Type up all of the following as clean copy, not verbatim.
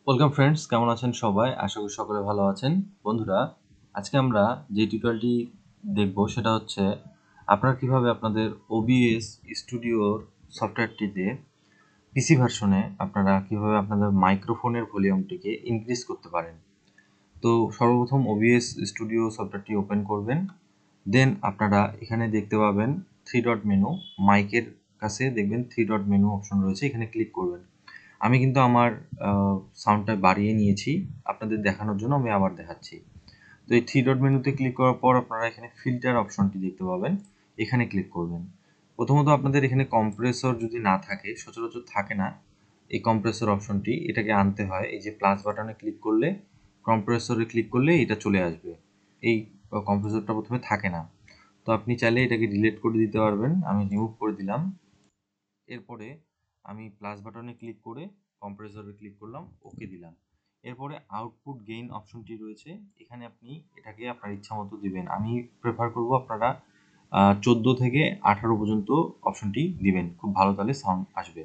Welcome friends, কেমন আছেন সবাই? আশা করি সকলে ভালো আছেন। বন্ধুরা, আজকে আমরা যে টিউটোরিয়ালটি দেখব সেটা হচ্ছে আপনারা কিভাবে আপনাদের OBS স্টুডিওর সফটওয়্যারটিতে পিসি ভার্সনে আপনারা কিভাবে আপনাদের মাইক্রোফোনের ভলিউমটিকে ইনক্রিজ করতে পারেন। তো সর্বপ্রথম OBS স্টুডিও সফটওয়্যারটি ওপেন করবেন। দেন আপনারা এখানে দেখতে পাবেন থ্রি ডট মেনু, মাইকের কাছে দেখবেন থ্রি ডট মেনু অপশন রয়েছে, এখানে ক্লিক করবেন। আমি কিন্তু আমার সাউন্ডটা বাড়িয়ে নিয়েছি আপনাদের দেখানোর জন্য, আমি আবার দেখাচ্ছি। তো এই থ্রি ডট মেনুতে ক্লিক করার পর আপনারা এখানে ফিল্টার অপশনটি দেখতে পাবেন, এখানে ক্লিক করবেন। প্রথমত আপনাদের এখানে কম্প্রেসর যদি না থাকে, সচরাচর থাকে না এই কম্প্রেসর অপশনটি, এটাকে আনতে হয়। এই যে প্লাস বাটনে ক্লিক করলে, কম্প্রেসরে ক্লিক করলে এটা চলে আসবে। এই কম্প্রেসরটা প্রথমে থাকে না, তো আপনি চাইলে এটাকে ডিলিট করে দিতে পারবেন। আমি রিমুভ করে দিলাম। এরপরে আমি প্লাস বাটনে ক্লিক করে কম্প্রেসরে ক্লিক করলাম, ওকে দিলাম। এরপরে আউটপুট গেইন অপশনটি রয়েছে, এখানে আপনি এটাকে আপনার ইচ্ছা মতো দিবেন। আমি প্রেফার করব আপনারা 14 থেকে 18 পর্যন্ত অপশনটি দিবেন, খুব ভালো তাহলে সাউন্ড আসবে।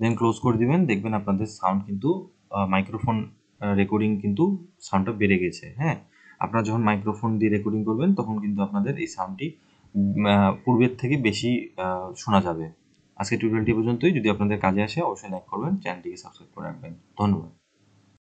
দেন ক্লোজ করে দিবেন, দেখবেন আপনাদের সাউন্ড কিন্তু মাইক্রোফোন রেকর্ডিং কিন্তু সাউন্ডটা বেড়ে গেছে। হ্যাঁ, আপনারা যখন মাইক্রোফোন দিয়ে রেকর্ডিং করবেন তখন কিন্তু আপনাদের এই সাউন্ডটি পূর্বের থেকে বেশি শোনা যাবে। আজকের টিউটোরিয়ালটি পর্যন্তই। যদি আপনাদের কাজে আসে অবশ্যই লাইক করবেন, চ্যানেলটিকে সাবস্ক্রাইব করে রাখবেন। ধন্যবাদ।